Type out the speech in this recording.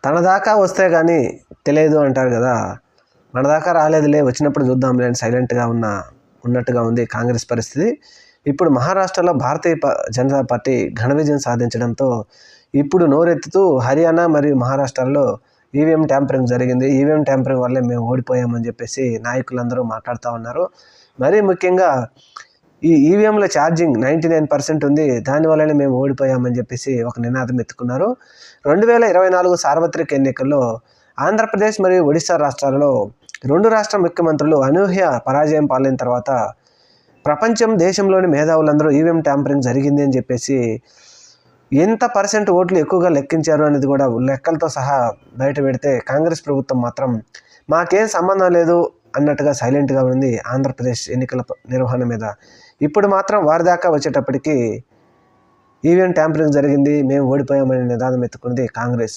తన దాకా వస్తే కానీ తెలియదు అంటారు కదా, మన దాకా రాలేదులే, వచ్చినప్పుడు చూద్దాంలే అని సైలెంట్గా ఉన్నట్టుగా ఉంది కాంగ్రెస్ పరిస్థితి. ఇప్పుడు మహారాష్ట్రలో భారతీయ జనతా పార్టీ ఘన విజయం సాధించడంతో ఇప్పుడు నోరెత్తుతూ హర్యానా మరియు మహారాష్ట్రలో ఈవీఎం ట్యాంపరింగ్ జరిగింది, ఈవీఎం ట్యాంపరింగ్ వల్లే మేము ఓడిపోయామని చెప్పేసి నాయకులందరూ మాట్లాడుతూ ఉన్నారు. మరీ ముఖ్యంగా ఈ ఈవీఎంల ఛార్జింగ్ 99% ఉంది, దానివల్లనే మేము ఓడిపోయామని చెప్పేసి ఒక నినాదం ఎత్తుకున్నారు. 2024 సార్వత్రిక ఎన్నికల్లో ఆంధ్రప్రదేశ్ మరియు ఒడిశా రాష్ట్రాలలో 2 రాష్ట్ర ముఖ్యమంత్రులు అనూహ్య పరాజయం పాలైన తర్వాత దేశంలోని మేధావులందరూ ఈవీఎం ట్యాంపరింగ్ జరిగింది అని చెప్పేసి ఎంత % ఓట్లు ఎక్కువగా లెక్కించారు అనేది కూడా లెక్కలతో సహా బయట పెడితే, కాంగ్రెస్ ప్రభుత్వం మాత్రం మాకేం సంబంధం లేదు అన్నట్టుగా సైలెంట్గా ఉంది ఆంధ్రప్రదేశ్ ఎన్నికల నిర్వహణ మీద. ఇప్పుడు మాత్రం వారి దాకా వచ్చేటప్పటికి ఈవీఎం ట్యాంపరింగ్ జరిగింది, మేము ఓడిపోయామనే నినాదం ఎత్తుకుంది కాంగ్రెస్.